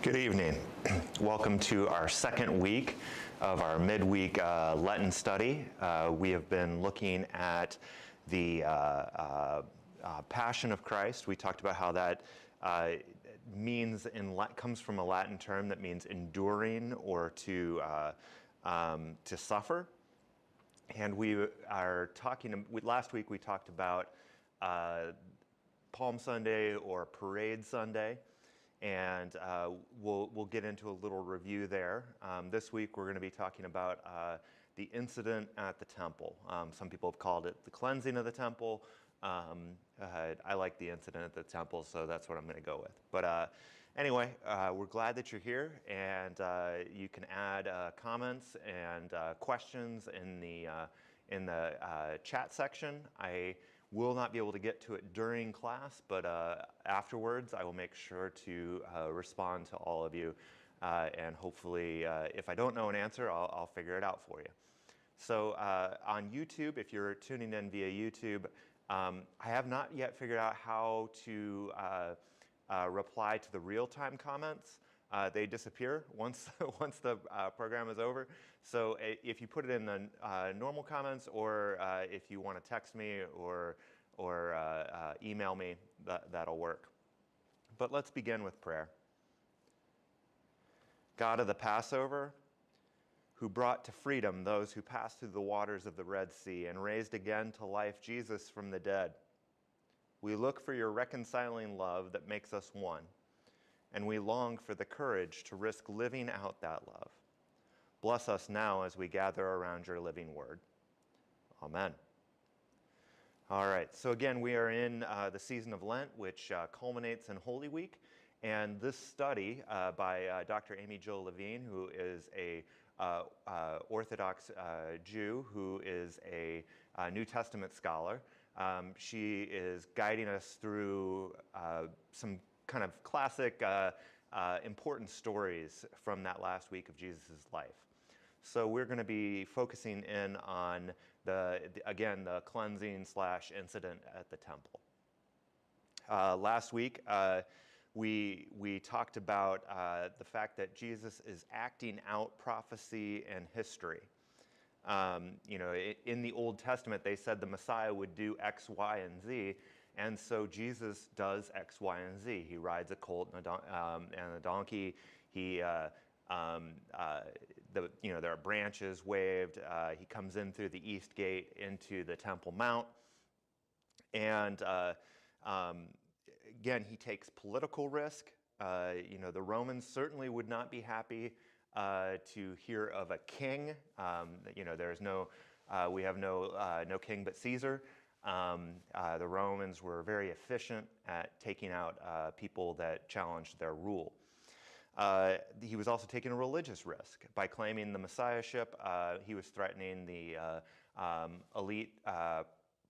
Good evening. Welcome to our second week of our midweek Lenten study. We have been looking at the Passion of Christ. We talked about how that comes from a Latin term that means enduring or to suffer. And we are talking. Last week we talked about Palm Sunday or Parade Sunday. And we'll get into a little review there. This week we're going to be talking about the incident at the temple. Some people have called it the cleansing of the temple. I like the incident at the temple, so that's what I'm going to go with. But anyway, we're glad that you're here, and you can add comments and questions in the chat section. I will not be able to get to it during class, but afterwards I will make sure to respond to all of you. And hopefully, if I don't know an answer, I'll figure it out for you. So on YouTube, if you're tuning in via YouTube, I have not yet figured out how to reply to the real-time comments. They disappear once the program is over. So if you put it in the normal comments, or if you want to text me or email me, that'll work. But let's begin with prayer. God of the Passover, who brought to freedom those who passed through the waters of the Red Sea and raised again to life Jesus from the dead, we look for your reconciling love that makes us one, and we long for the courage to risk living out that love. Bless us now as we gather around your living word. Amen. All right, so again, we are in the season of Lent, which culminates in Holy Week. And this study by Dr. Amy Jill Levine, who is a Orthodox Jew, who is a New Testament scholar, she is guiding us through some kind of classic important stories from that last week of Jesus' life. So we're going to be focusing in on the cleansing / incident at the temple. Last week we talked about the fact that Jesus is acting out prophecy and history. In the Old Testament, they said the Messiah would do X, Y, and Z, and so Jesus does X, Y, and Z. He rides a colt and a donkey. There are branches waved. He comes in through the east gate into the Temple Mount, and again, he takes political risk. The Romans certainly would not be happy to hear of a king. We have no king but Caesar. The Romans were very efficient at taking out people that challenged their rule. He was also taking a religious risk. By claiming the messiahship, he was threatening the elite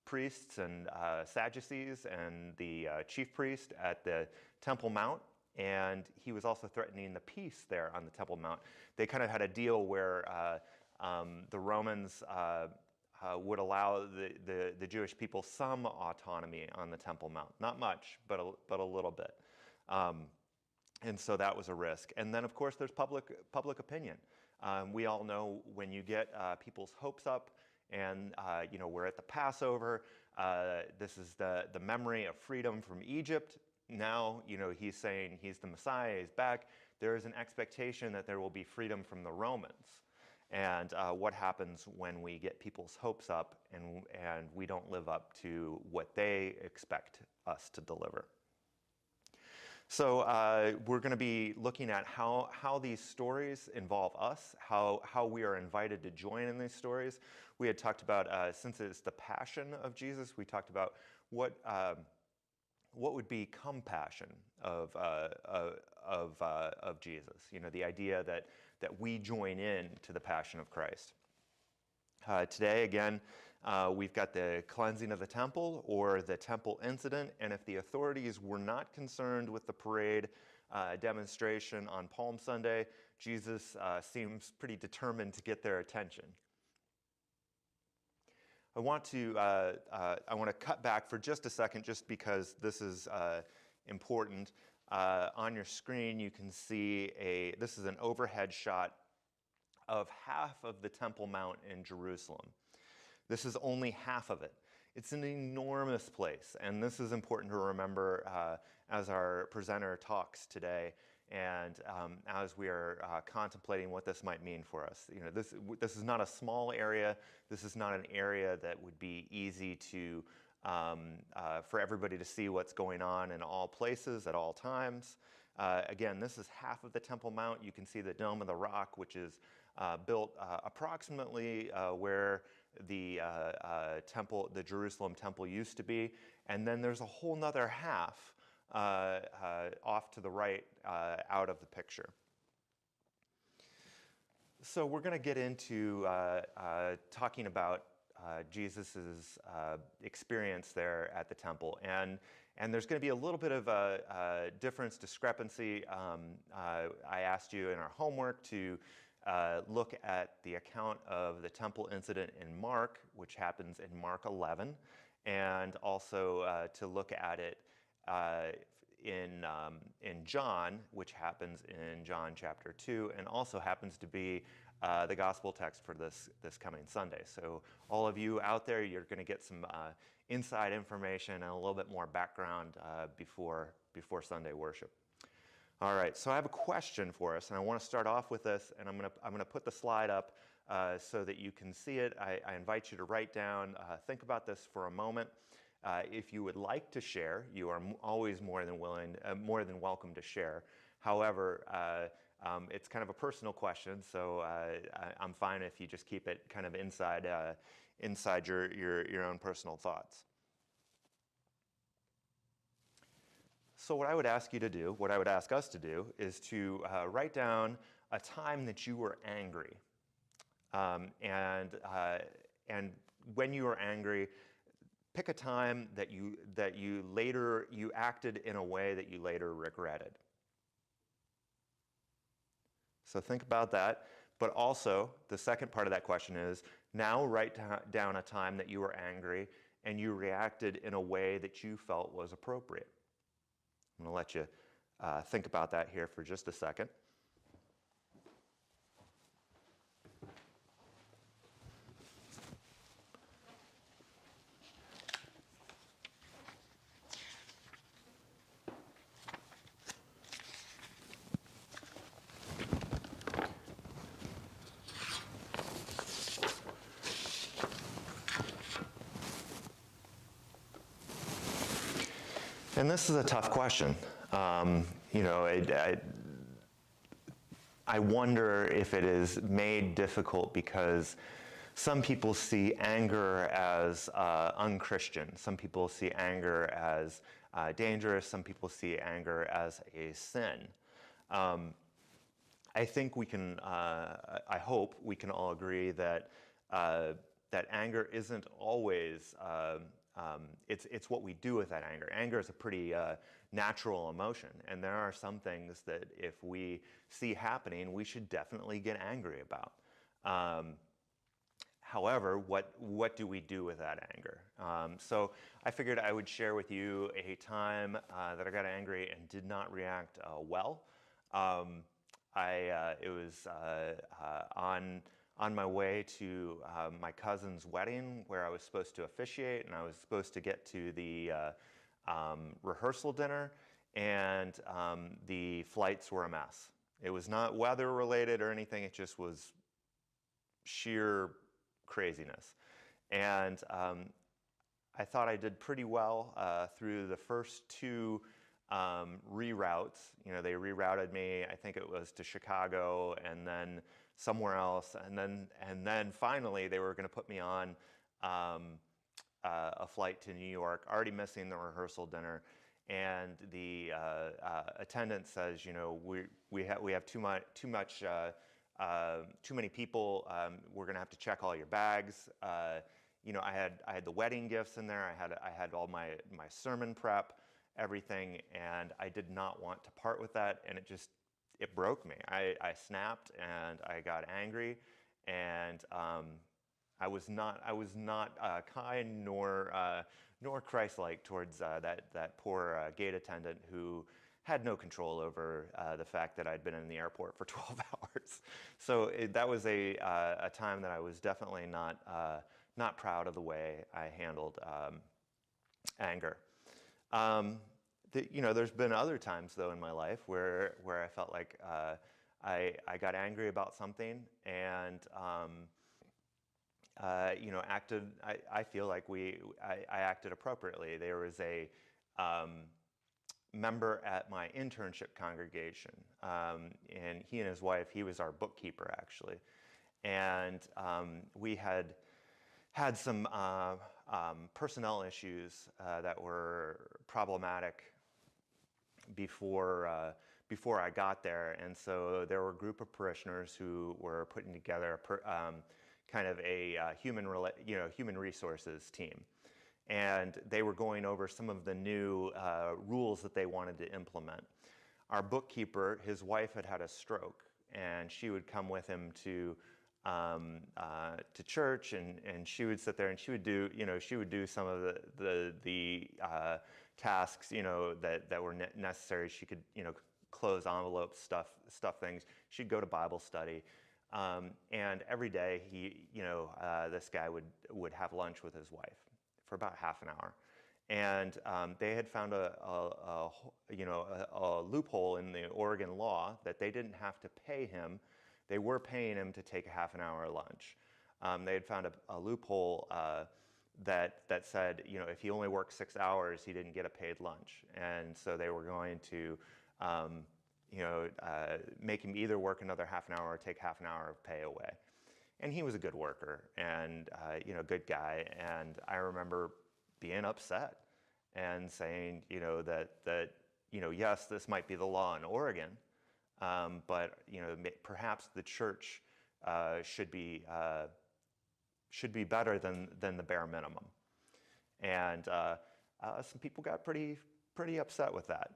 priests and Sadducees and the chief priest at the Temple Mount, and he was also threatening the peace there on the Temple Mount. They kind of had a deal where the Romans would allow the Jewish people some autonomy on the Temple Mount. Not much, but a little bit. And so that was a risk. And then, of course, there's public opinion. We all know when you get people's hopes up, and we're at the Passover. This is the memory of freedom from Egypt. Now, he's saying he's the Messiah, he's back. There is an expectation that there will be freedom from the Romans. And what happens when we get people's hopes up and we don't live up to what they expect us to deliver? So we're going to be looking at how these stories involve us, how we are invited to join in these stories. We had talked about, since it's the passion of Jesus, we talked about what would be compassion of Jesus. The idea that we join in to the passion of Christ. Today, again, we've got the cleansing of the temple, or the temple incident, and if the authorities were not concerned with the parade demonstration on Palm Sunday, Jesus seems pretty determined to get their attention. I want to cut back for just a second, just because this is important. On your screen, you can see this is an overhead shot of half of the Temple Mount in Jerusalem. This is only half of it. It's an enormous place, and this is important to remember as our presenter talks today, and as we are contemplating what this might mean for us. You know, this is not a small area. This is not an area that would be easy to for everybody to see what's going on in all places at all times. Again, this is half of the Temple Mount. You can see the Dome of the Rock, which is built approximately where the Jerusalem temple used to be. And then there's a whole nother half off to the right out of the picture. So we're going to get into talking about Jesus's experience there at the temple, and there's going to be a little bit of a difference, discrepancy. I asked you in our homework to look at the account of the temple incident in Mark, which happens in Mark 11, and also to look at it in John, which happens in John chapter 2, and also happens to be the gospel text for this coming Sunday. So all of you out there, you're going to get some inside information and a little bit more background before Sunday worship. All right, so I have a question for us, and I want to start off with this, and I'm going to put the slide up so that you can see it. I invite you to write down, think about this for a moment. If you would like to share, you are always more than welcome to share. However, it's kind of a personal question, so I'm fine if you just keep it kind of inside your own personal thoughts. So what I would ask you to do, what I would ask us to do, is to write down a time that you were angry, and when you were angry, pick a time that you acted in a way that you later regretted. So think about that. But also, the second part of that question is, now write down a time that you were angry and you reacted in a way that you felt was appropriate. I'm going to let you think about that here for just a second. And this is a tough question. I wonder if it is made difficult because some people see anger as unchristian. Some people see anger as dangerous. Some people see anger as a sin. I think we can, I hope we can all agree that that anger isn't always it's what we do with that anger. Anger is a pretty natural emotion, and there are some things that if we see happening, we should definitely get angry about. However, what do we do with that anger? So I figured I would share with you a time that I got angry and did not react well. It was on my way to my cousin's wedding, where I was supposed to officiate, and I was supposed to get to the rehearsal dinner, and the flights were a mess. It was not weather related or anything, it just was sheer craziness. And I thought I did pretty well through the first two reroutes. You know, they rerouted me, I think it was to Chicago and then somewhere else, and then finally they were going to put me on a flight to New York, already missing the rehearsal dinner, and the attendant says, you know, we have too many people. We're going to have to check all your bags. You know, I had the wedding gifts in there. I had all my sermon prep, everything, and I did not want to part with that, and it broke me. I snapped and I got angry, and I was not kind nor Christ-like towards that poor gate attendant who had no control over the fact that I'd been in the airport for 12 hours. So that was a time that I was definitely not proud of the way I handled anger. There's been other times though in my life where I felt like I got angry about something and acted. I feel like I acted appropriately. There was a member at my internship congregation, and he and his wife. He was our bookkeeper actually, and we had some personnel issues that were problematic before I got there, and so there were a group of parishioners who were putting together kind of a human resources team, and they were going over some of the new rules that they wanted to implement. Our bookkeeper, his wife had a stroke, and she would come with him to church, and she would sit there and she would do some of the tasks that were necessary. She could close envelopes, stuff things. She'd go to Bible study, and every day this guy would have lunch with his wife for about half an hour, and they had found a loophole in the Oregon law that they didn't have to pay him. They were paying him to take a half an hour lunch. They had found a loophole that said, if he only worked 6 hours, he didn't get a paid lunch. And so they were going to, make him either work another half an hour or take half an hour of pay away. And he was a good worker and, good guy. And I remember being upset and saying, that yes, this might be the law in Oregon, but perhaps the church should be better than the bare minimum. And some people got pretty upset with that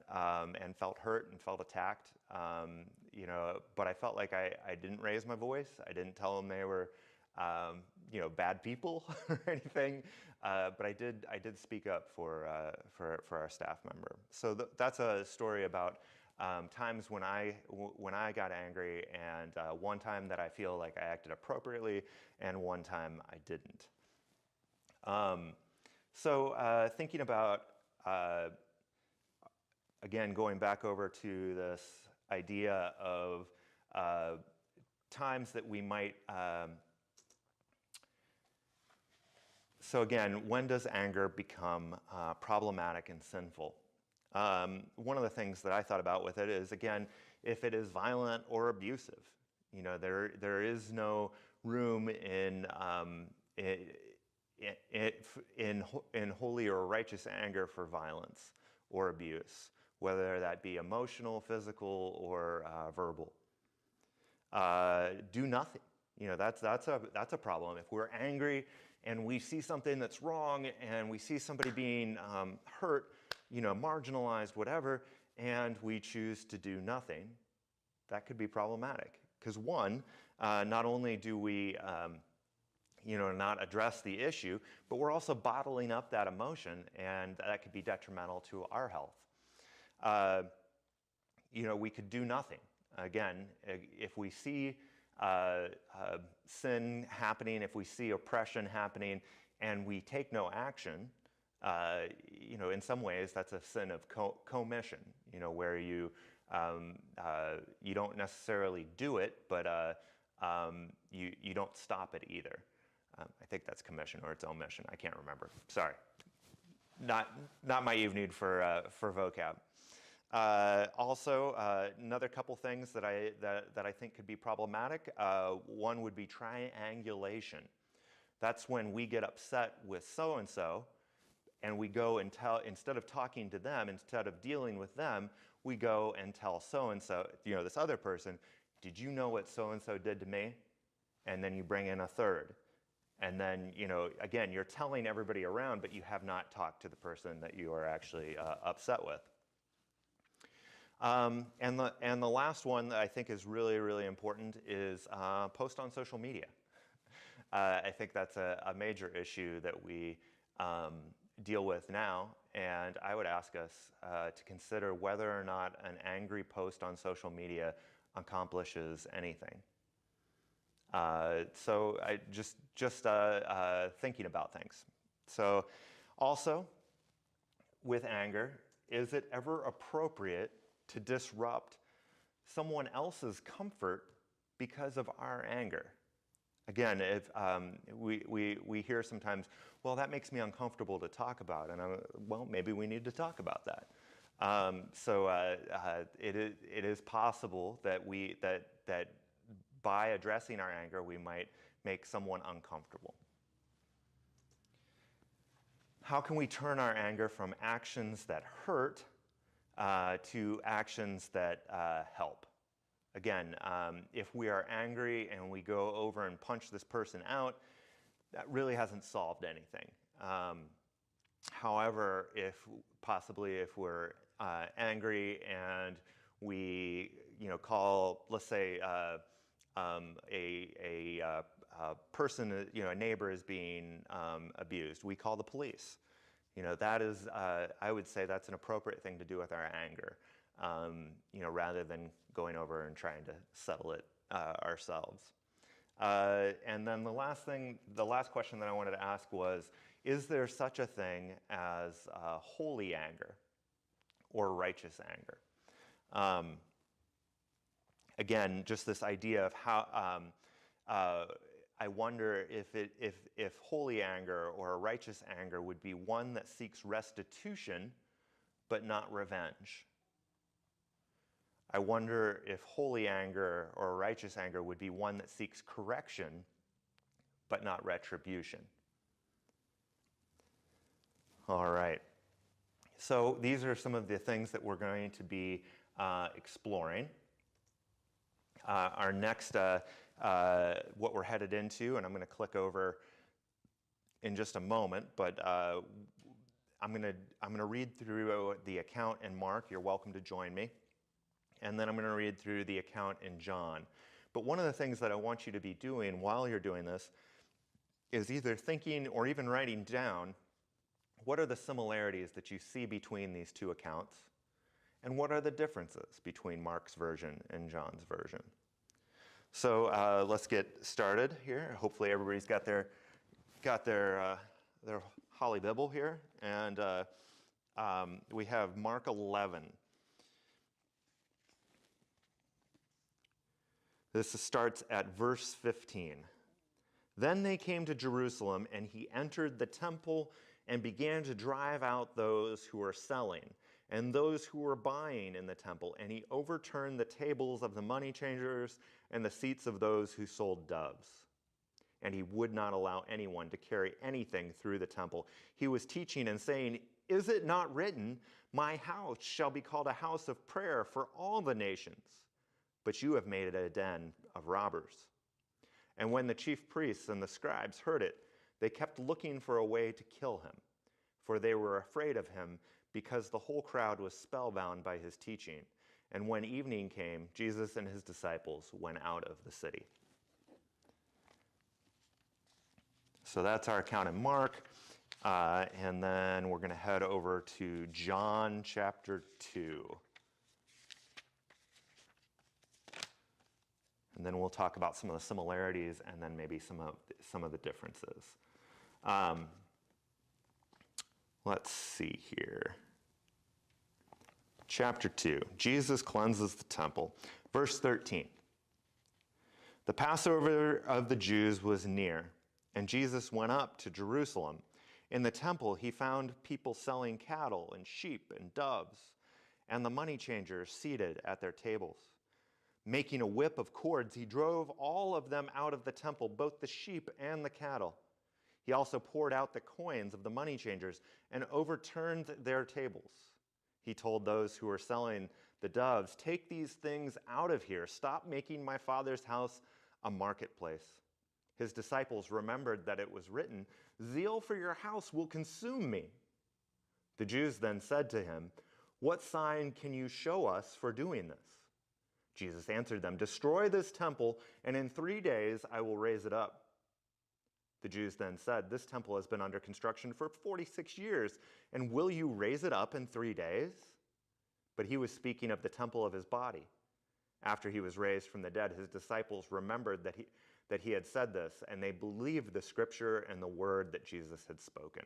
and felt hurt and felt attacked. But I felt like I didn't raise my voice. I didn't tell them they were bad people or anything. But I did speak up for our staff member. So that's a story about times when I got angry, and one time that I feel like I acted appropriately, and one time I didn't. Thinking about again, going back over to this idea of times that we might. So again, when does anger become problematic and sinful? One of the things that I thought about with it is, again, if it is violent or abusive. There is no room in holy or righteous anger for violence or abuse, whether that be emotional, physical, or verbal. Do nothing. That's a problem. If we're angry and we see something that's wrong and we see somebody being hurt, marginalized, whatever, and we choose to do nothing, that could be problematic. Because one, not only do we, not address the issue, but we're also bottling up that emotion, and that could be detrimental to our health. We could do nothing. Again, if we see sin happening, if we see oppression happening, and we take no action, in some ways that's a sin of commission, where you don't necessarily do it, but you don't stop it either. I think that's commission or it's omission. I can't remember. Sorry, not my evening for vocab. Also, another couple things that I think could be problematic. One would be triangulation. That's when we get upset with so-and-so, and we go and tell, instead of talking to them, instead of dealing with them, we go and tell so-and-so, this other person, did you know what so-and-so did to me? And then you bring in a third. And then, again, you're telling everybody around, but you have not talked to the person that you are actually upset with. And the last one that I think is really, really important is post on social media. I think that's a major issue that we deal with now, and I would ask us to consider whether or not an angry post on social media accomplishes anything. So I just thinking about things. So also, with anger, is it ever appropriate to disrupt someone else's comfort because of our anger? Again, if we hear sometimes, well, that makes me uncomfortable to talk about, and well, maybe we need to talk about that. It is possible that that by addressing our anger, we might make someone uncomfortable. How can we turn our anger from actions that hurt to actions that help? Again, if we are angry and we go over and punch this person out, that really hasn't solved anything. However, if we're angry and we, call, let's say, a person, a neighbor is being abused, we call the police. That is, I would say that's an appropriate thing to do with our anger, rather than going over and trying to settle it ourselves. And then the last question that I wanted to ask was, is there such a thing as holy anger or righteous anger? Again, just this idea of how I wonder if holy anger or righteous anger would be one that seeks restitution but not revenge. I wonder if holy anger or righteous anger would be one that seeks correction but not retribution. All right. So these are some of the things that we're going to be exploring. Our next, what we're headed into, and I'm going to click over in just a moment, but I'm going to read through the account in Mark. You're welcome to join me. And then I'm going to read through the account in John. But one of the things that I want you to be doing while you're doing this is either thinking or even writing down what are the similarities that you see between these two accounts, and what are the differences between Mark's version and John's version. So let's get started here. Hopefully everybody's got their Holly Bible here, and we have Mark 11. This starts at verse 15. Then they came to Jerusalem, and he entered the temple and began to drive out those who were selling and those who were buying in the temple. And he overturned the tables of the money changers and the seats of those who sold doves. And he would not allow anyone to carry anything through the temple. He was teaching and saying, "Is it not written, 'My house shall be called a house of prayer for all the nations'? But you have made it a den of robbers." And when the chief priests and the scribes heard it, they kept looking for a way to kill him, for they were afraid of him, because the whole crowd was spellbound by his teaching. And when evening came, Jesus and his disciples went out of the city. So that's our account in Mark. And then we're going to head over to John chapter 2. And then we'll talk about some of the similarities and then maybe some of the differences. Let's see here. Chapter 2, Jesus cleanses the temple. Verse 13. The Passover of the Jews was near, and Jesus went up to Jerusalem. In the temple, he found people selling cattle and sheep and doves, and the money changers seated at their tables. Making a whip of cords, he drove all of them out of the temple, both the sheep and the cattle. He also poured out the coins of the money changers and overturned their tables. He told those who were selling the doves, "Take these things out of here. Stop making my Father's house a marketplace." His disciples remembered that it was written, "Zeal for your house will consume me." The Jews then said to him, "What sign can you show us for doing this?" Jesus answered them, "Destroy this temple, and in 3 days I will raise it up." The Jews then said, "This temple has been under construction for 46 years, and will you raise it up in 3 days?" But he was speaking of the temple of his body. After he was raised from the dead, his disciples remembered that he had said this, and they believed the scripture and the word that Jesus had spoken.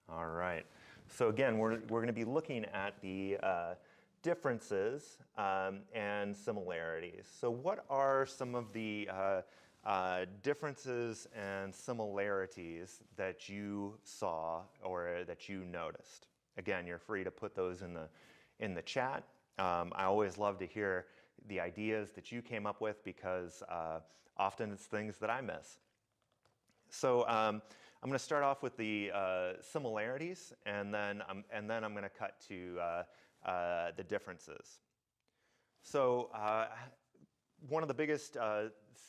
All right. So again, we're going to be looking at the differences and similarities. So what are some of the differences and similarities that you saw or that you noticed? Again, you're free to put those in the chat. I always love to hear the ideas that you came up with because often it's things that I miss. So I'm going to start off with the similarities, and then I'm going to cut to the differences. So one of the biggest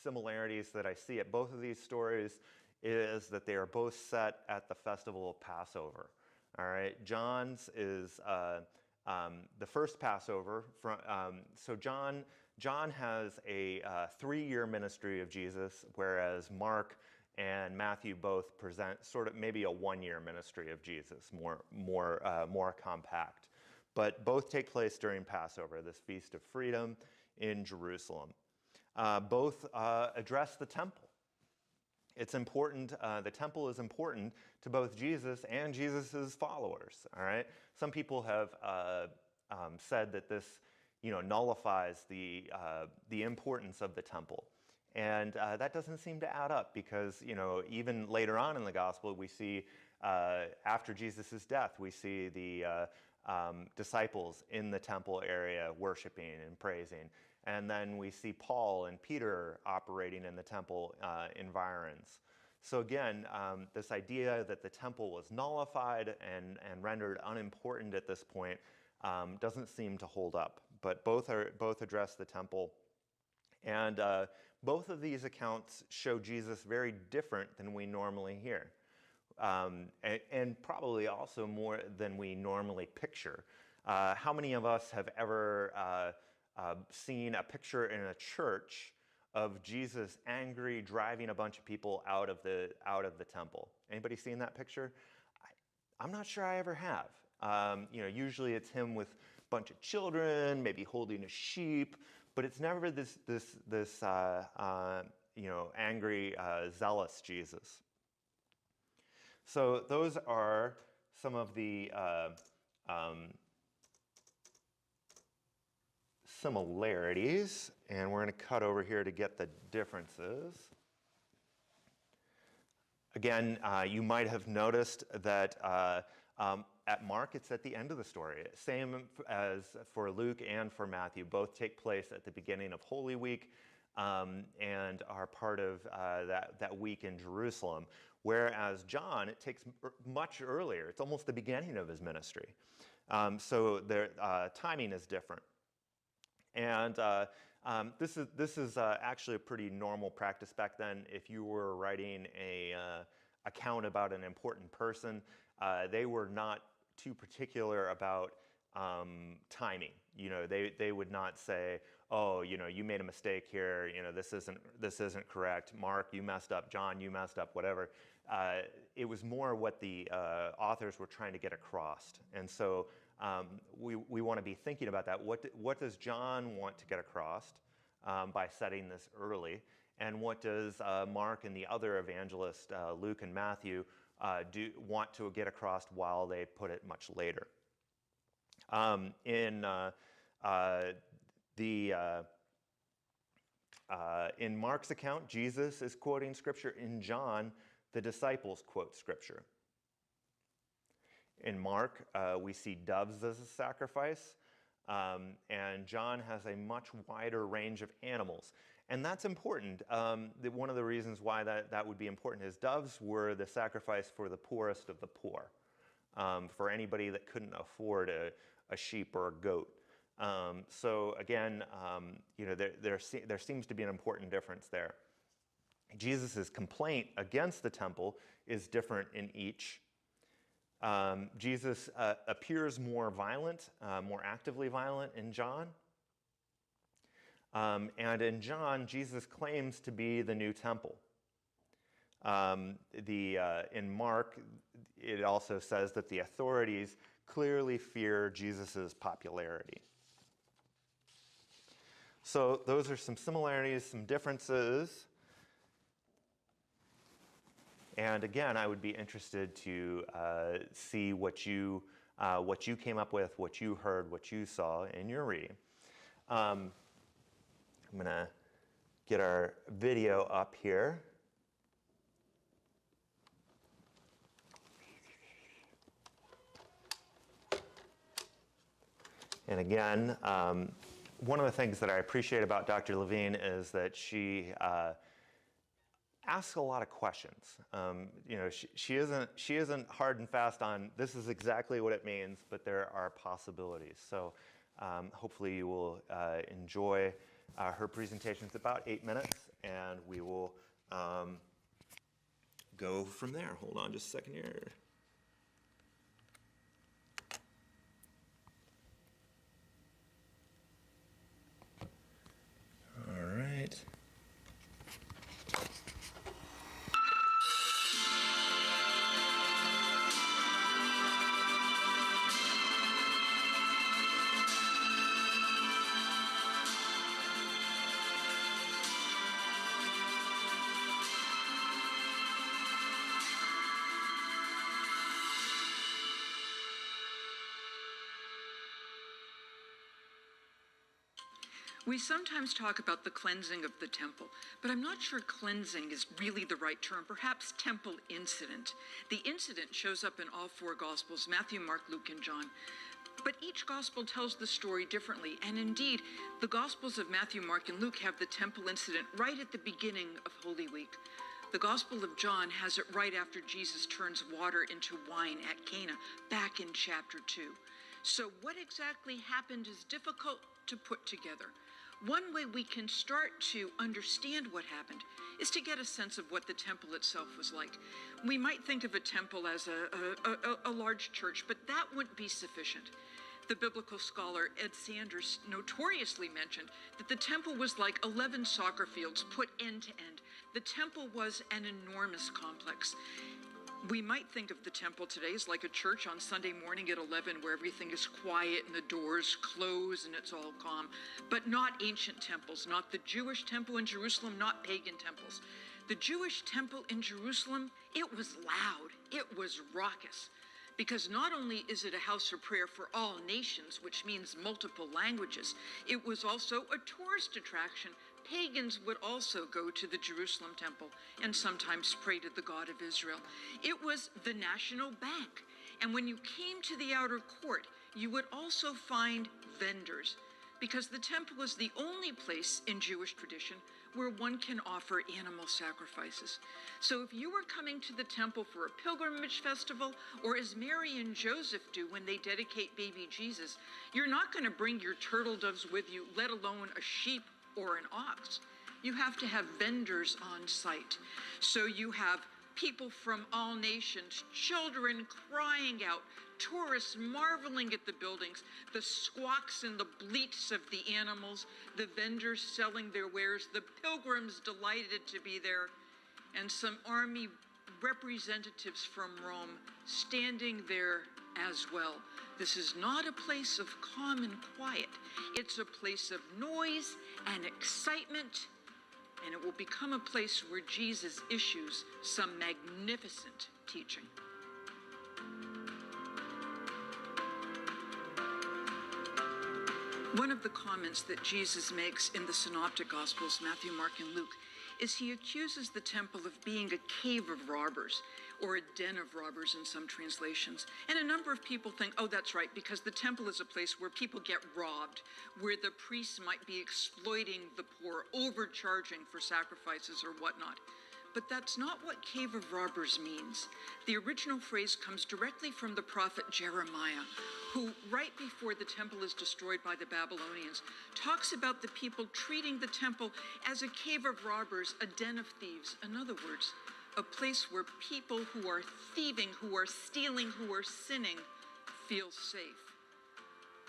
similarities that I see at both of these stories is that they are both set at the festival of Passover. All right, John's is the first Passover. So John has a 3-year ministry of Jesus, whereas Mark and Matthew both present sort of maybe a 1-year ministry of Jesus, more compact. But both take place during Passover, this Feast of Freedom in Jerusalem. Both address the temple. It's important, the temple is important to both Jesus and Jesus' followers, all right? Some people have said that this, nullifies the importance of the temple. And that doesn't seem to add up because, even later on in the gospel, we see, after Jesus' death, we see the disciples in the temple area worshiping and praising. And then we see Paul and Peter operating in the temple environs. So again, this idea that the temple was nullified and rendered unimportant at this point doesn't seem to hold up. But both address the temple. And both of these accounts show Jesus very different than we normally hear. And probably also more than we normally picture. How many of us have ever seen a picture in a church of Jesus angry, driving a bunch of people out of the temple? Anybody seen that picture? I'm not sure I ever have. Usually it's him with a bunch of children, maybe holding a sheep, but it's never this angry, zealous Jesus. So those are some of the similarities, and we're going to cut over here to get the differences. Again, you might have noticed that at Mark, it's at the end of the story. Same as for Luke and for Matthew. Both take place at the beginning of Holy Week and are part of that week in Jerusalem. Whereas John, it takes much earlier. It's almost the beginning of his ministry. So their timing is different. And this is actually a pretty normal practice back then. If you were writing a account about an important person, they were not too particular about timing. They would not say, "Oh, you made a mistake here. This isn't correct. Mark, you messed up. John, you messed up. Whatever." It was more what the authors were trying to get across. And so we want to be thinking about that. What does John want to get across by setting this early? And what does Mark and the other evangelists, Luke and Matthew, want to get across while they put it much later? In Mark's account, Jesus is quoting Scripture. In John, the disciples quote Scripture. In Mark, we see doves as a sacrifice, and John has a much wider range of animals. And that's important. One of the reasons why that would be important is doves were the sacrifice for the poorest of the poor, for anybody that couldn't afford a sheep or a goat. So again, there seems to be an important difference there. Jesus' complaint against the temple is different in each. Jesus appears more violent, more actively violent in John. And in John, Jesus claims to be the new temple. In Mark, it also says that the authorities clearly fear Jesus' popularity. So those are some similarities, some differences. And again, I would be interested to see what you came up with, what you heard, what you saw in your reading. I'm going to get our video up here. And again, one of the things that I appreciate about Dr. Levine is that she asks a lot of questions. She isn't hard and fast on this is exactly what it means, but there are possibilities. So hopefully you will enjoy her presentation. It's about 8 minutes, and we will go from there. Hold on just a second here. All right. We sometimes talk about the cleansing of the temple, but I'm not sure cleansing is really the right term. Perhaps temple incident. The incident shows up in all four Gospels, Matthew, Mark, Luke, and John. But each Gospel tells the story differently. And indeed, the Gospels of Matthew, Mark, and Luke have the temple incident right at the beginning of Holy Week. The Gospel of John has it right after Jesus turns water into wine at Cana, back in chapter 2. So what exactly happened is difficult to put together. One way we can start to understand what happened is to get a sense of what the temple itself was like. We might think of a temple as a large church, but that wouldn't be sufficient. The biblical scholar Ed Sanders notoriously mentioned that the temple was like 11 soccer fields put end to end. The temple was an enormous complex. We might think of the temple today as like a church on Sunday morning at 11 where everything is quiet and the doors close and it's all calm, but not ancient temples, not the Jewish temple in Jerusalem, not pagan temples. The Jewish temple in Jerusalem, it was loud, it was raucous, because not only is it a house of prayer for all nations, which means multiple languages, it was also a tourist attraction. Pagans would also go to the Jerusalem temple and sometimes pray to the God of Israel. It was the national bank. And when you came to the outer court, you would also find vendors, because the temple is the only place in Jewish tradition where one can offer animal sacrifices. So if you were coming to the temple for a pilgrimage festival, or as Mary and Joseph do when they dedicate baby Jesus, you're not going to bring your turtle doves with you, let alone a sheep or an ox. You have to have vendors on site. So you have people from all nations, children crying out, tourists marveling at the buildings, the squawks and the bleats of the animals, the vendors selling their wares, the pilgrims delighted to be there, and some army representatives from Rome standing there as well. This is not a place of calm and quiet. It's a place of noise and excitement, and it will become a place where Jesus issues some magnificent teaching. One of the comments that Jesus makes in the Synoptic Gospels, Matthew, Mark, and Luke, is he accuses the temple of being a cave of robbers, or a den of robbers in some translations. And a number of people think, oh, that's right, because the temple is a place where people get robbed, where the priests might be exploiting the poor, overcharging for sacrifices or whatnot. But that's not what cave of robbers means. The original phrase comes directly from the prophet Jeremiah, who, right before the temple is destroyed by the Babylonians, talks about the people treating the temple as a cave of robbers, a den of thieves. In other words, a place where people who are thieving, who are stealing, who are sinning, feel safe.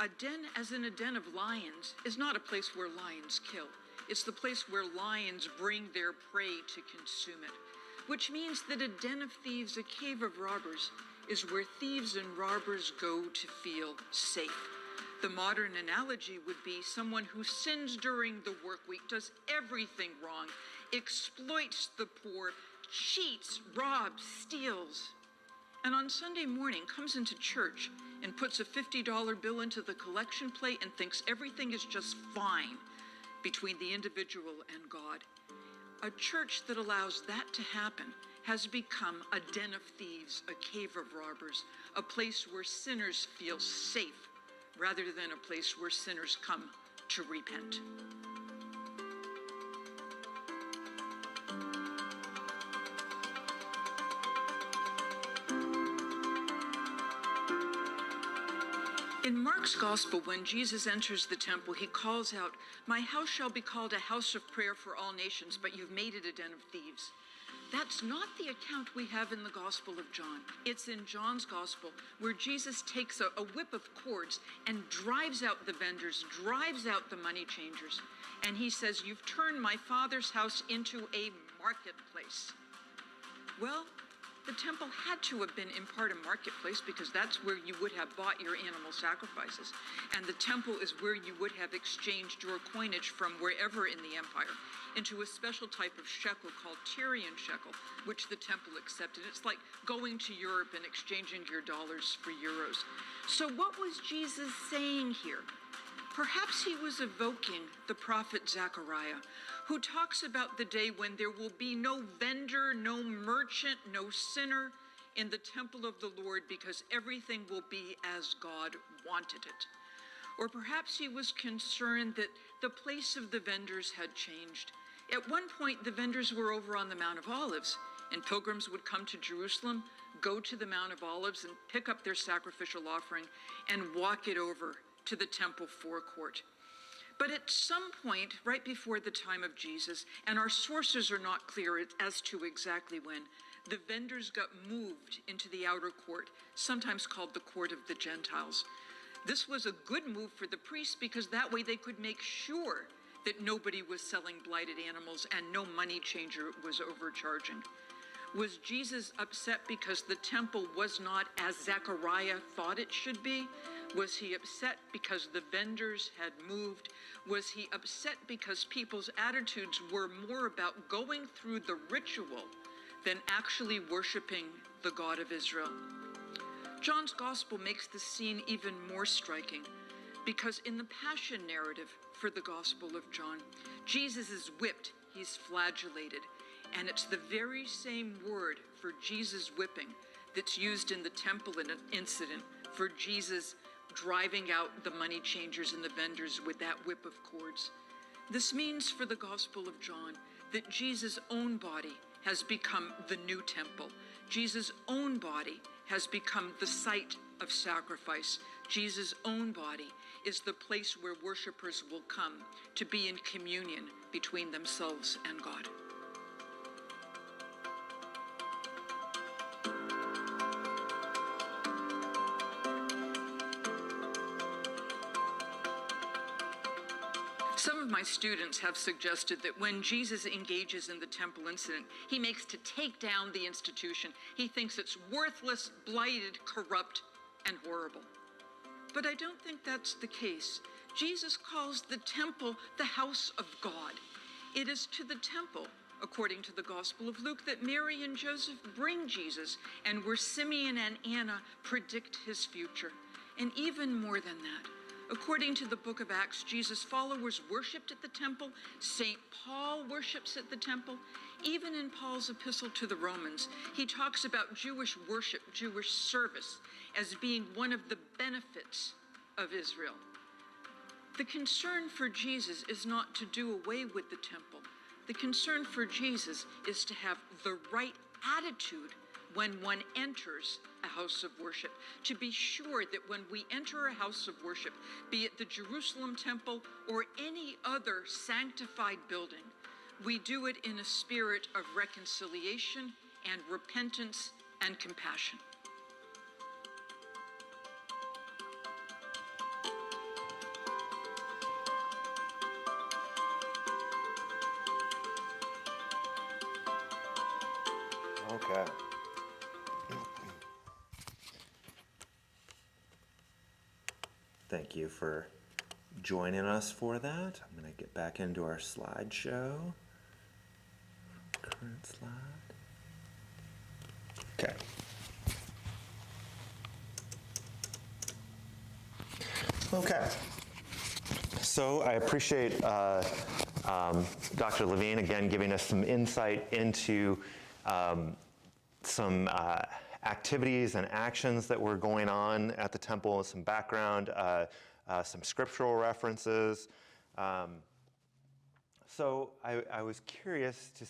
A den, as in a den of lions, is not a place where lions kill. It's the place where lions bring their prey to consume it. which means that a den of thieves, a cave of robbers, is where thieves and robbers go to feel safe. The modern analogy would be someone who sins during the work week, does everything wrong, exploits the poor, cheats, robs, steals, and on Sunday morning comes into church and puts a $50 bill into the collection plate and thinks everything is just fine between the individual and God. A church that allows that to happen has become a den of thieves, a cave of robbers, a place where sinners feel safe rather than a place where sinners come to repent. In Mark's gospel, when Jesus enters the temple, he calls out, "My house shall be called a house of prayer for all nations, but you've made it a den of thieves." That's not the account we have in the Gospel of John. It's in John's Gospel where Jesus takes a whip of cords and drives out the vendors, drives out the money changers. And he says, "You've turned my Father's house into a marketplace." Well, the temple had to have been in part a marketplace because that's where you would have bought your animal sacrifices. And the temple is where you would have exchanged your coinage from wherever in the empire into a special type of shekel called Tyrian shekel, which the temple accepted. It's like going to Europe and exchanging your dollars for euros. So what was Jesus saying here? Perhaps he was evoking the prophet Zechariah, who talks about the day when there will be no vendor, no merchant, no sinner in the temple of the Lord because everything will be as God wanted it. Or perhaps he was concerned that the place of the vendors had changed. At one point, the vendors were over on the Mount of Olives, and pilgrims would come to Jerusalem, go to the Mount of Olives and pick up their sacrificial offering and walk it over to the temple forecourt. But at some point, right before the time of Jesus, and our sources are not clear as to exactly when, the vendors got moved into the outer court, sometimes called the court of the Gentiles. This was a good move for the priests because that way they could make sure that nobody was selling blighted animals and no money changer was overcharging. Was Jesus upset because the temple was not as Zechariah thought it should be? Was he upset because the vendors had moved? Was he upset because people's attitudes were more about going through the ritual than actually worshiping the God of Israel? John's gospel makes the scene even more striking because in the Passion narrative for the Gospel of John, Jesus is whipped, he's flagellated, and it's the very same word for Jesus whipping that's used in the temple incident for Jesus driving out the money changers and the vendors with that whip of cords. This means for the Gospel of John that Jesus' own body has become the new temple. Jesus' own body has become the site of sacrifice. Jesus' own body is the place where worshipers will come to be in communion between themselves and God. Some of my students have suggested that when Jesus engages in the temple incident, he makes to take down the institution. He thinks it's worthless, blighted, corrupt, and horrible. But I don't think that's the case. Jesus calls the temple the house of God. It is to the temple, according to the Gospel of Luke, that Mary and Joseph bring Jesus, and where Simeon and Anna predict his future. And even more than that, according to the book of Acts, Jesus' followers worshipped at the temple. St. Paul worships at the temple. Even in Paul's epistle to the Romans, he talks about Jewish worship, Jewish service, as being one of the benefits of Israel. The concern for Jesus is not to do away with the temple. The concern for Jesus is to have the right attitude when one enters a house of worship, to be sure that when we enter a house of worship, be it the Jerusalem temple or any other sanctified building, we do it in a spirit of reconciliation and repentance and compassion. Okay. Thank you for joining us for that. I'm going to get back into our slideshow. Current slide. Okay. Okay. So I appreciate Dr. Levine again giving us some insight into some activities and actions that were going on at the temple, some background, some scriptural references. So I was curious to,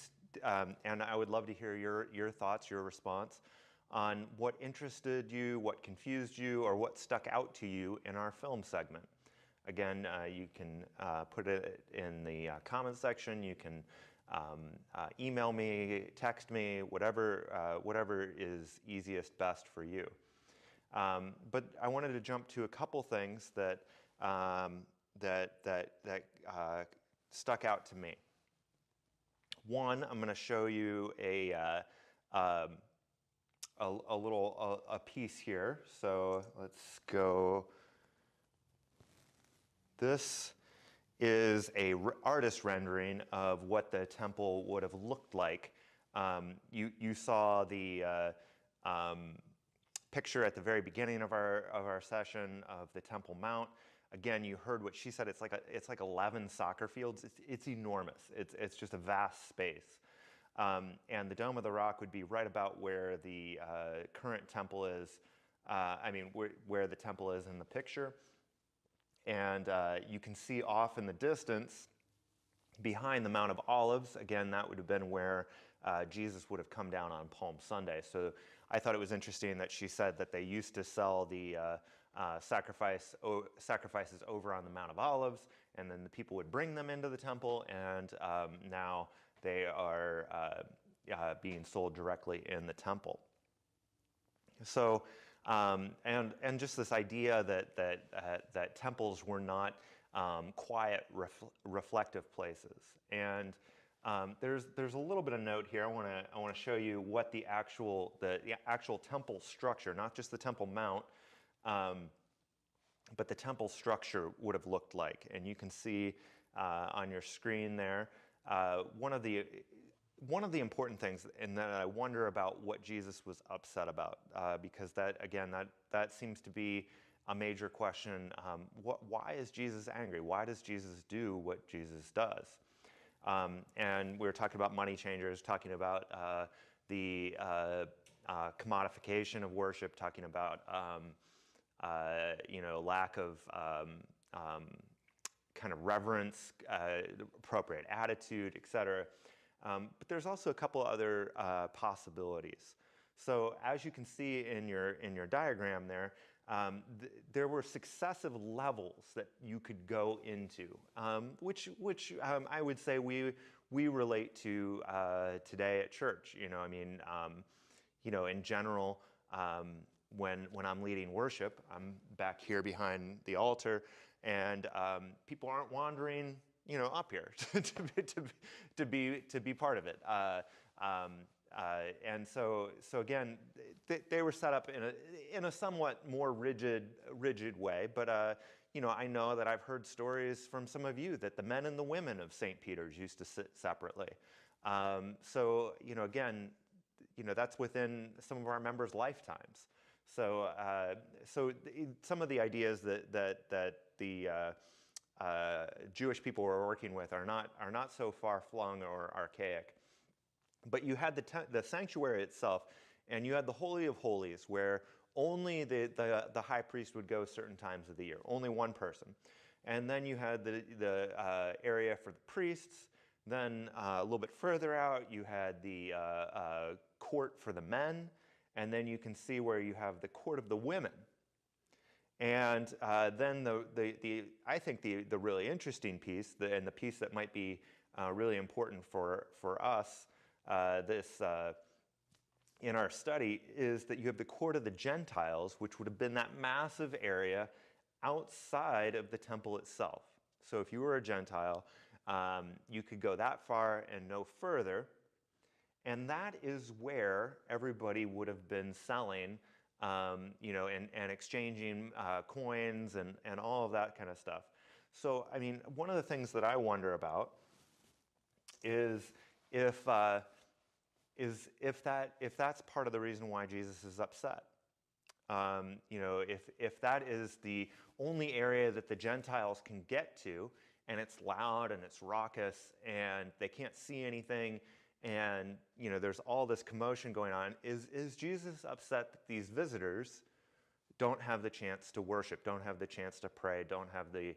and I would love to hear your thoughts, your response on what interested you, what confused you, or what stuck out to you in our film segment. Again, you can put it in the comments section. You can email me, text me, whatever is easiest, best for you. But I wanted to jump to a couple things that stuck out to me. One, I'm going to show you a little piece here. So let's go. This is a artist rendering of what the temple would have looked like. You saw the picture at the very beginning of our session of the Temple Mount. Again, you heard what she said. It's like 11 soccer fields. It's enormous. It's just a vast space. And the Dome of the Rock would be right about where the current temple is. Where the temple is in the picture. And you can see off in the distance, behind the Mount of Olives, again, that would have been where Jesus would have come down on Palm Sunday. So I thought it was interesting that she said that they used to sell the sacrifices over on the Mount of Olives, and then the people would bring them into the temple, and now they are being sold directly in the temple. So, and just this idea that temples were not quiet, reflective places. And there's a little bit of note here. I want to show you what the actual temple structure, not just the Temple Mount, but the temple structure would have looked like. And you can see on your screen there one of the important things, and that I wonder about what Jesus was upset about, because that seems to be a major question. Why is Jesus angry? Why does Jesus do what Jesus does? And we were talking about money changers, talking about the commodification of worship, talking about lack of kind of reverence, appropriate attitude, etc. But there's also a couple other possibilities. So as you can see in your diagram there, there were successive levels that you could go into, which I would say we relate to today at church. In general, when I'm leading worship, I'm back here behind the altar, and people aren't wandering up here to be part of it. And so again, they were set up in a somewhat more rigid way. But I know that I've heard stories from some of you that the men and the women of St. Peter's used to sit separately. So again, that's within some of our members' lifetimes. So some of the ideas that the Jewish people we're working with are not so far-flung or archaic. But you had the sanctuary itself, and you had the Holy of Holies, where only the high priest would go certain times of the year, only one person. And then you had the area for the priests. Then a little bit further out, you had the court for the men. And then you can see where you have the court of the women. And then I think the really interesting piece, and the piece that might be really important for us, in our study, is that you have the court of the Gentiles, which would have been that massive area outside of the temple itself. So if you were a Gentile, you could go that far and no further. And that is where everybody would have been selling, and exchanging coins and all of that kind of stuff. So, I mean, one of the things that I wonder about is if that's part of the reason why Jesus is upset. If that is the only area that the Gentiles can get to, and it's loud and it's raucous and they can't see anything, and there's all this commotion going on, is Jesus upset that these visitors don't have the chance to worship, don't have the chance to pray, don't have the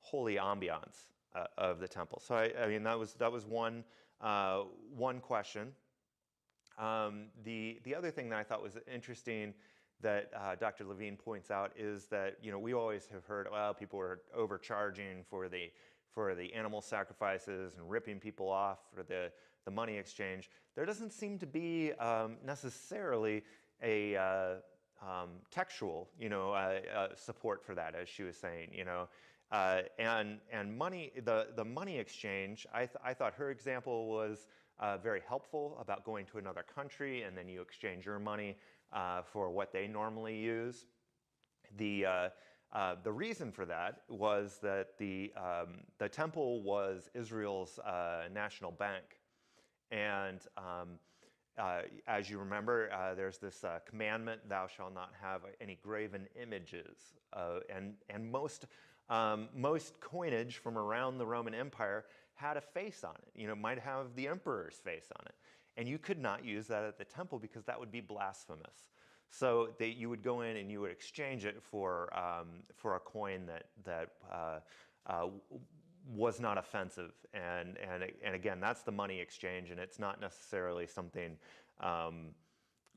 holy ambiance of the temple? So I mean that was one question. The other thing that I thought was interesting that Dr. Levine points out is that we always have heard, well, people are overcharging for the animal sacrifices and ripping people off for the money exchange. There doesn't seem to be necessarily a textual support for that, as she was saying. And money, the money exchange, I thought her example was very helpful about going to another country and then you exchange your money for what they normally use. The reason for that was that the temple was Israel's national bank, and as you remember, there's this commandment: "Thou shalt not have any graven images." And most coinage from around the Roman Empire had a face on it. Might have the emperor's face on it. And you could not use that at the temple because that would be blasphemous. So you would go in and you would exchange it for a coin that was not offensive. And again, that's the money exchange, and it's not necessarily something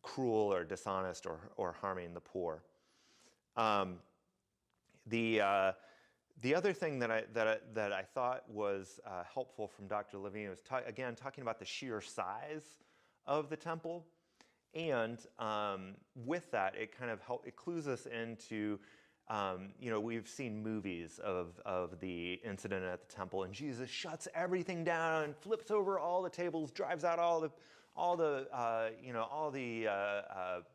cruel or dishonest or harming the poor. The other thing that I thought was helpful from Dr. Levine was talking about the sheer size of the temple, and with that, it kind of it clues us into we've seen movies of the incident at the temple, and Jesus shuts everything down, flips over all the tables, drives out all the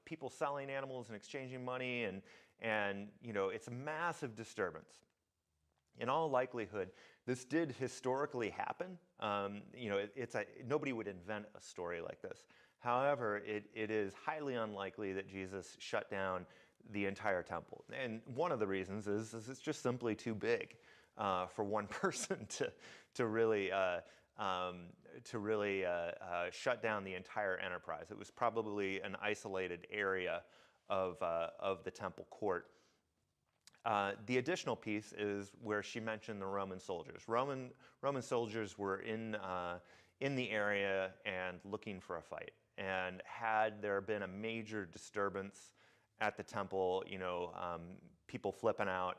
people selling animals and exchanging money, and it's a massive disturbance. In all likelihood, this did historically happen. Nobody would invent a story like this. However, it is highly unlikely that Jesus shut down the entire temple. And one of the reasons is it's just simply too big for one person to really shut down the entire enterprise. It was probably an isolated area of the temple court. The additional piece is where she mentioned the Roman soldiers. Roman soldiers were in the area and looking for a fight. And had there been a major disturbance at the temple, people flipping out,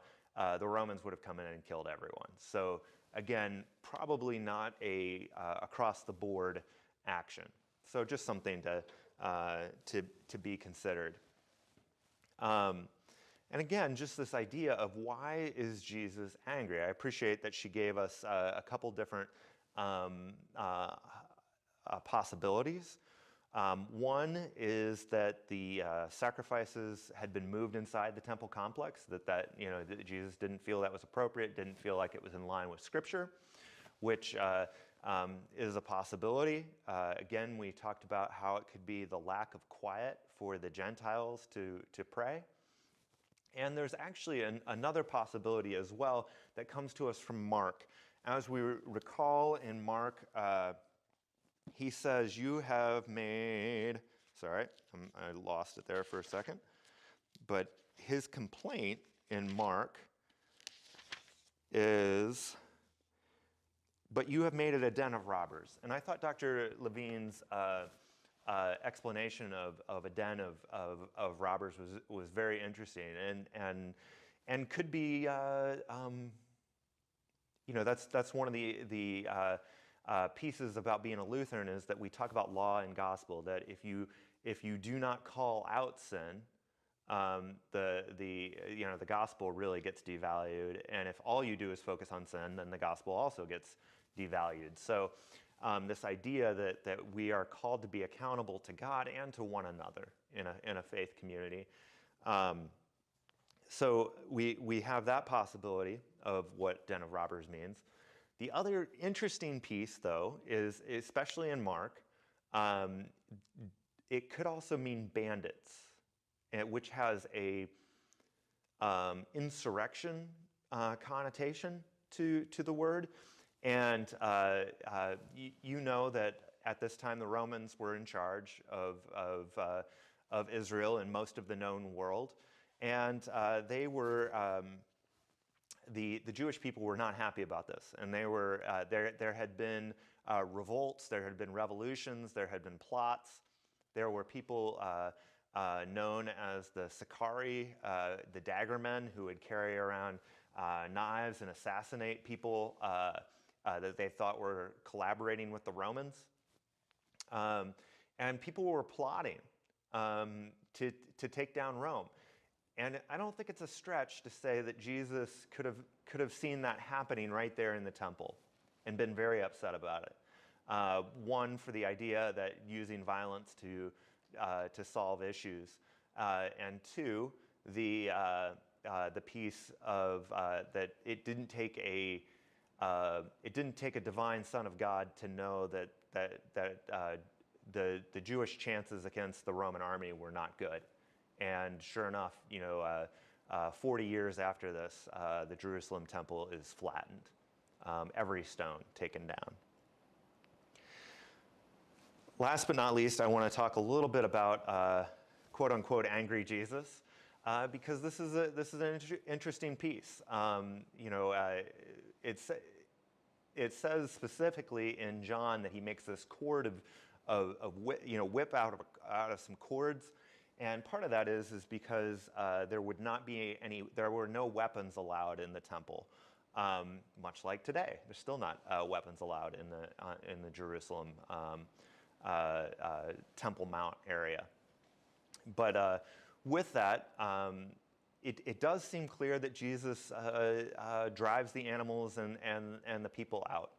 the Romans would have come in and killed everyone. So again, probably not a across the board action. So just something to be considered. And again, just this idea of why is Jesus angry? I appreciate that she gave us a couple different possibilities. One is that the sacrifices had been moved inside the temple complex, that Jesus didn't feel that was appropriate, didn't feel like it was in line with Scripture, which is a possibility. Again, we talked about how it could be the lack of quiet for the Gentiles to pray. And there's actually another possibility as well that comes to us from Mark. As we recall in Mark, he says, you have made, sorry, I lost it there for a second. But his complaint in Mark is, but you have made it a den of robbers. And I thought Dr. Levine's explanation of a den of robbers was very interesting and could be that's one of the pieces about being a Lutheran is that we talk about law and gospel, that if you do not call out sin, the gospel really gets devalued, and if all you do is focus on sin, then the gospel also gets devalued. So this idea that we are called to be accountable to God and to one another in a faith community. So we have that possibility of what den of robbers means. The other interesting piece, though, is especially in Mark, it could also mean bandits, which has a insurrection connotation to the word. And you know that at this time the Romans were in charge of Israel and most of the known world, and they were the Jewish people were not happy about this, and they were there had been revolts, there had been revolutions, there had been plots. There were people known as the Sicarii, the dagger men, who would carry around knives and assassinate people that they thought were collaborating with the Romans. And people were plotting to take down Rome. And I don't think it's a stretch to say that Jesus could have seen that happening right there in the temple and been very upset about it. One, for the idea that using violence to solve issues, and two, the piece of that it didn't take a divine Son of God to know that the Jewish chances against the Roman army were not good. And sure enough, 40 years after this, the Jerusalem temple is flattened, every stone taken down. Last but not least, I want to talk a little bit about quote unquote angry Jesus, because this is an interesting piece. It says specifically in John that he makes this cord whip out of some cords. And part of that is because there were no weapons allowed in the temple, much like today. There's still not weapons allowed in the Jerusalem Temple Mount area. But with that, it does seem clear that Jesus drives the animals and the people out.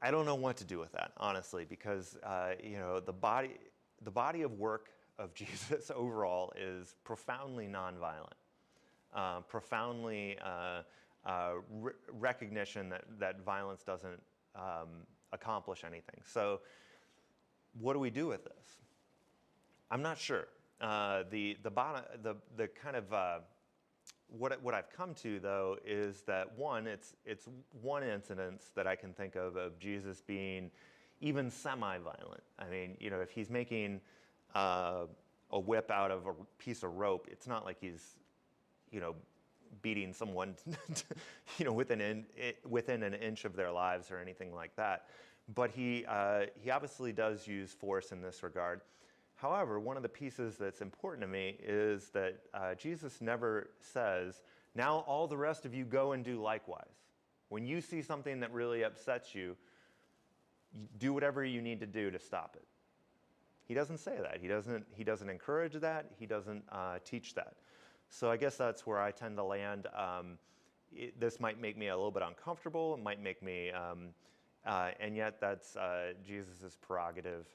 I don't know what to do with that, honestly, because the body of work of Jesus overall is profoundly nonviolent, profoundly recognition that violence doesn't accomplish anything. So what do we do with this? I'm not sure. The kind of what I've come to, though, is that one, it's one incidence that I can think of Jesus being even semi-violent. I mean, if he's making a whip out of a piece of rope, it's not like he's, beating someone, within an inch of their lives or anything like that. But he obviously does use force in this regard. However, one of the pieces that's important to me is that Jesus never says, now all the rest of you go and do likewise. When you see something that really upsets you, do whatever you need to do to stop it. He doesn't say that. He doesn't encourage that. He doesn't teach that. So I guess that's where I tend to land. This might make me a little bit uncomfortable. It might make me, and yet that's Jesus' prerogative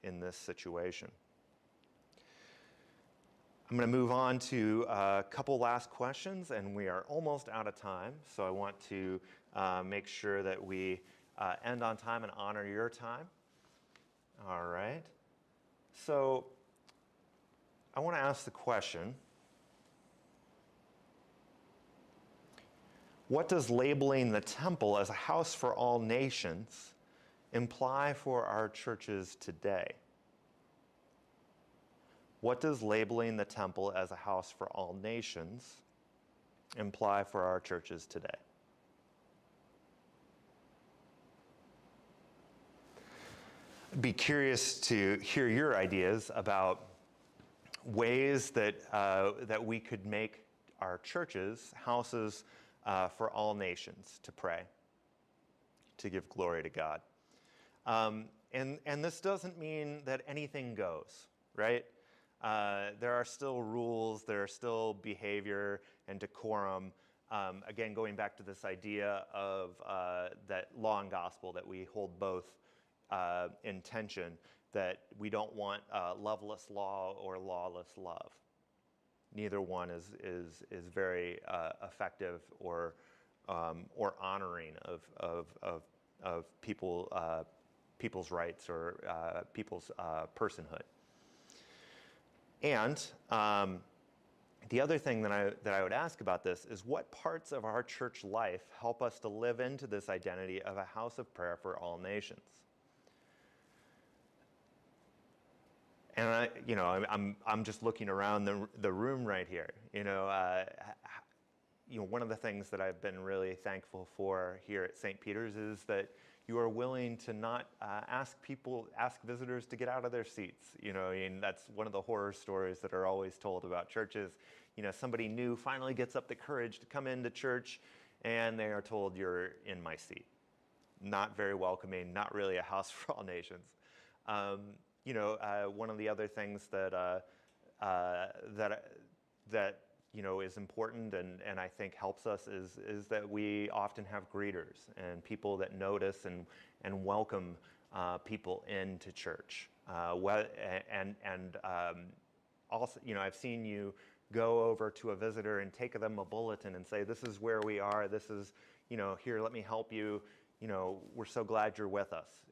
in this situation. I'm going to move on to a couple last questions, and we are almost out of time. So I want to make sure that we end on time and honor your time. All right. So I want to ask the question, what does labeling the temple as a house for all nations imply for our churches today? What does labeling the temple as a house for all nations imply for our churches today? I'd be curious to hear your ideas about ways that we could make our churches houses for all nations to pray, to give glory to God. And this doesn't mean that anything goes, right? There are still rules, there are still behavior and decorum again, going back to this idea of that law and gospel, that we hold both in tension, that we don't want loveless law or lawless love. Neither one is very effective or honoring of people's rights or people's personhood. And the other thing that I would ask about this is, what parts of our church life help us to live into this identity of a house of prayer for all nations? And I'm just looking around the room right here. One of the things that I've been really thankful for here at St. Peter's is that you are willing to not ask visitors to get out of their seats. That's one of the horror stories that are always told about churches. Somebody new finally gets up the courage to come into church, and they are told, "You're in my seat." Not very welcoming. Not really a house for all nations. One of the other things that is important and I think helps us is that we often have greeters and people that notice and welcome people into church. Also, I've seen you go over to a visitor and take them a bulletin and say, "This is where we are. This is, here, let me help you. We're so glad you're with us.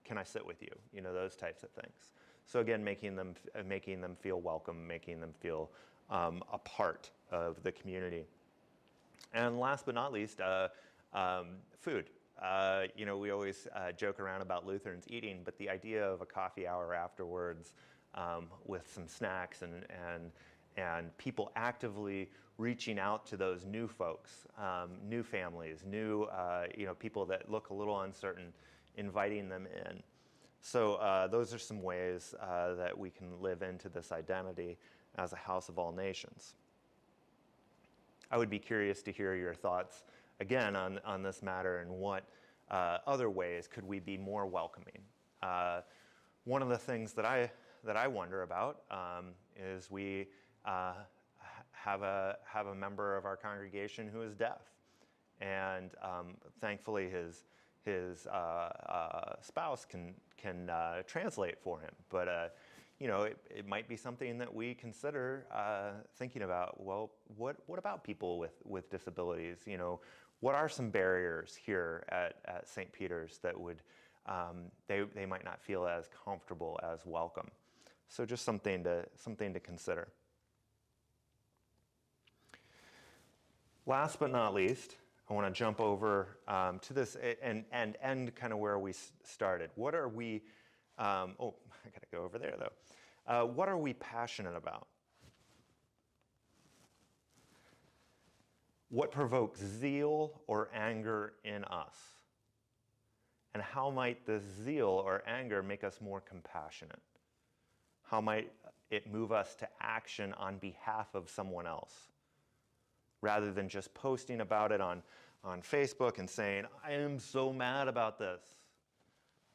Can I sit with you?" Those types of things. So again, making them feel welcome, making them feel a part of the community. And last but not least, food. We always joke around about Lutherans eating, but the idea of a coffee hour afterwards with some snacks and people actively reaching out to those new folks, new families, new people that look a little uncertain, inviting them in. So those are some ways that we can live into this identity as a house of all nations. I would be curious to hear your thoughts again on this matter, and what other ways could we be more welcoming. One of the things that I wonder about is we have a member of our congregation who is deaf, and thankfully his spouse can translate for him. But it might be something that we consider thinking about. Well, what about people with disabilities? What are some barriers here at St. Peter's that would they might not feel as comfortable, as welcome? So just something to consider. Last but not least, I want to jump over to this and end kind of where we started. What are we, I got to go over there though. What are we passionate about? What provokes zeal or anger in us? And how might this zeal or anger make us more compassionate? How might it move us to action on behalf of someone else? Rather than just posting about it on Facebook and saying, "I am so mad about this."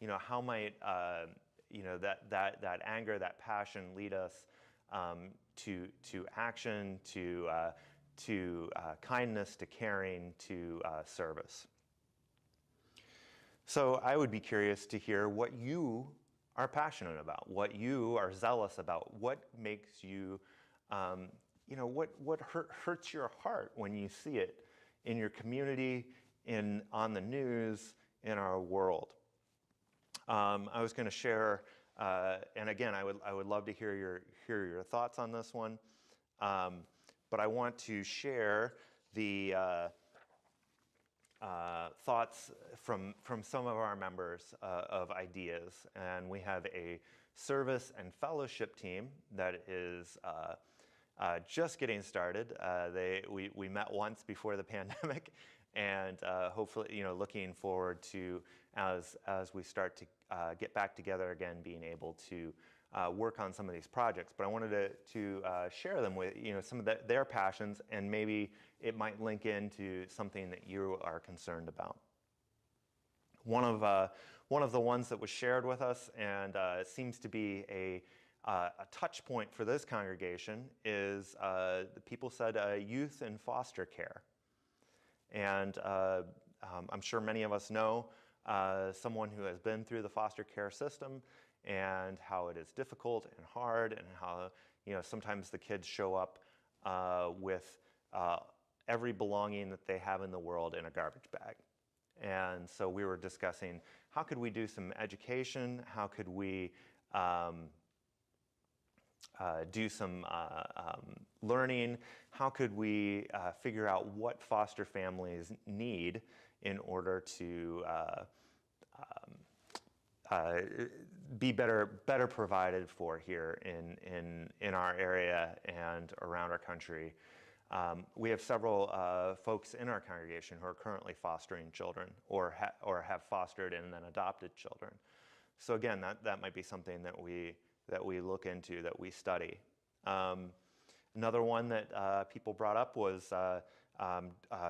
How might that anger, that passion lead us to action, to kindness, to caring, to service? So I would be curious to hear what you are passionate about, what you are zealous about, what makes you, what hurts your heart when you see it in your community, on the news, in our world. I was going to share, and again, I would love to hear your thoughts on this one. But I want to share the thoughts from some of our members of ideas. And we have a service and fellowship team that is just getting started. We met once before the pandemic, and hopefully, looking forward to, as we start to get back together again, being able to work on some of these projects. But I wanted to share them with some of their passions, and maybe it might link into something that you are concerned about. One of the ones that was shared with us, and seems to be a touch point for this congregation, is the people said youth and foster care. And I'm sure many of us know someone who has been through the foster care system and how it is difficult and hard, and how sometimes the kids show up with every belonging that they have in the world in a garbage bag. And so we were discussing, how could we do some education? How could we do some learning? How could we figure out what foster families need in order to be better provided for here in our area and around our country? We have several folks in our congregation who are currently fostering children, or have fostered and then adopted children. So again, that might be something that we look into, that we study. Another one that people brought up was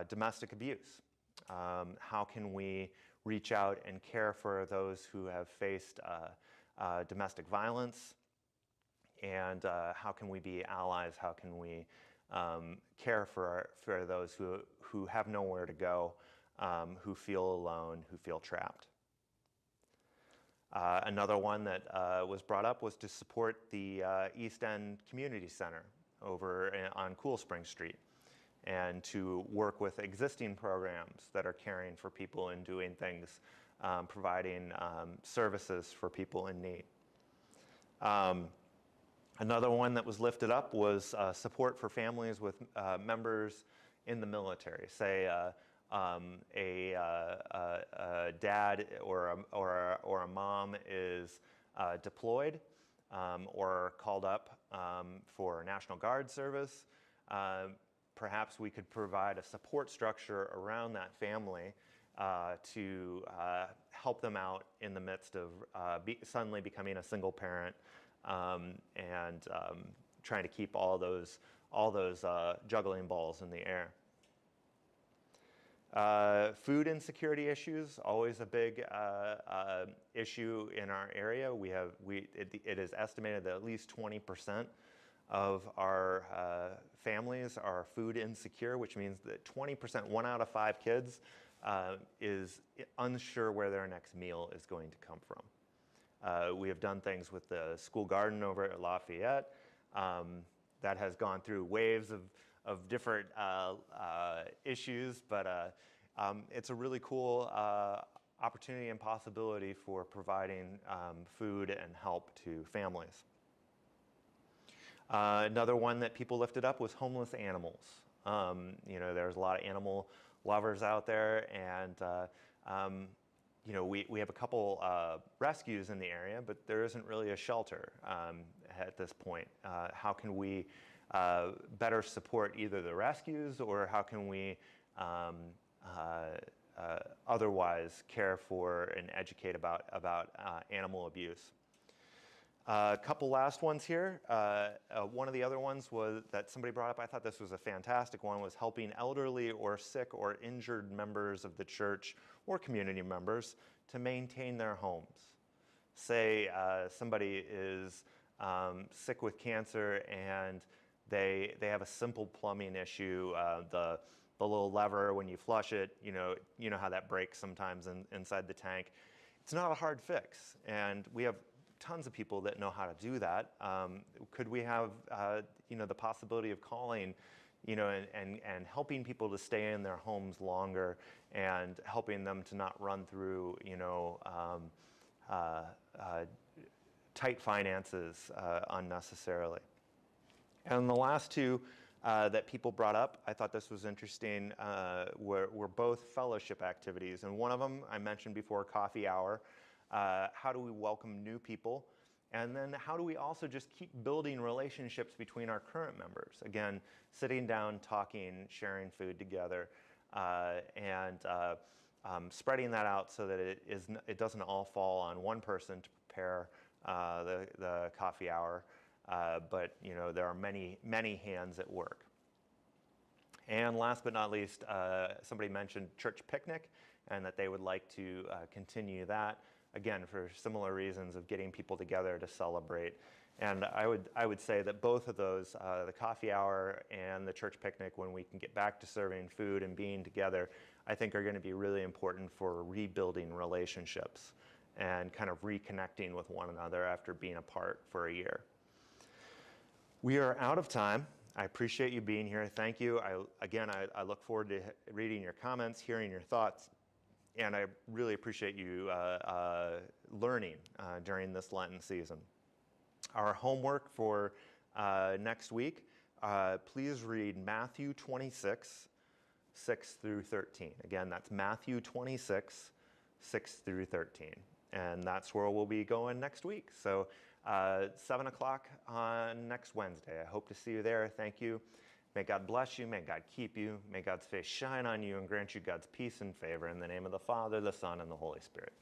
domestic abuse. How can we reach out and care for those who have faced domestic violence? And how can we be allies? How can we care for those who have nowhere to go, who feel alone, who feel trapped? Another one that was brought up was to support the East End Community Center over on Cool Spring Street, and to work with existing programs that are caring for people and doing things, providing services for people in need. Another one that was lifted up was support for families with members in the military. Say a dad or a mom is deployed or called up for National Guard service. Perhaps we could provide a support structure around that family to help them out in the midst of suddenly becoming a single parent, and trying to keep all those juggling balls in the air. Food insecurity issues, always a big issue in our area. It is estimated that at least 20% of our families are food insecure, which means that 20%, 1 out of 5 kids, is unsure where their next meal is going to come from. We have done things with the school garden over at Lafayette. That has gone through waves of different issues, but it's a really cool opportunity and possibility for providing food and help to families. Another one that people lifted up was homeless animals. There's a lot of animal lovers out there, and we have a couple rescues in the area, but there isn't really a shelter at this point. How can we better support either the rescues, or how can we otherwise care for and educate about animal abuse? A couple last ones here. One of the other ones was that somebody brought up, I thought this was a fantastic one, was helping elderly or sick or injured members of the church or community members to maintain their homes. Say somebody is sick with cancer and they have a simple plumbing issue. The little lever, when you flush it, you know how that breaks sometimes inside the tank. It's not a hard fix, and we have tons of people that know how to do that. Could we have the possibility of calling and helping people to stay in their homes longer, and helping them to not run through tight finances unnecessarily? And the last two that people brought up, I thought this was interesting, were both fellowship activities. And one of them I mentioned before, coffee hour. How do we welcome new people? And then how do we also just keep building relationships between our current members? Again, sitting down, talking, sharing food together, and spreading that out so that it doesn't all fall on one person to prepare the coffee hour, but there are many hands at work. And last but not least, somebody mentioned church picnic, and that they would like to continue that. Again, for similar reasons of getting people together to celebrate And I would say that both of those, the coffee hour and the church picnic, when we can get back to serving food and being together, I think are going to be really important for rebuilding relationships and kind of reconnecting with one another after being apart for a year. We are out of time. I appreciate you being here. Thank you. I look forward to reading your comments, hearing your thoughts, and I really appreciate you learning during this Lenten season. Our homework for next week, please read Matthew 26, 6 through 13. Again, that's Matthew 26, 6 through 13. And that's where we'll be going next week. So 7 o'clock on next Wednesday. I hope to see you there. Thank you. May God bless you. May God keep you. May God's face shine on you and grant you God's peace and favor. In the name of the Father, the Son, and the Holy Spirit.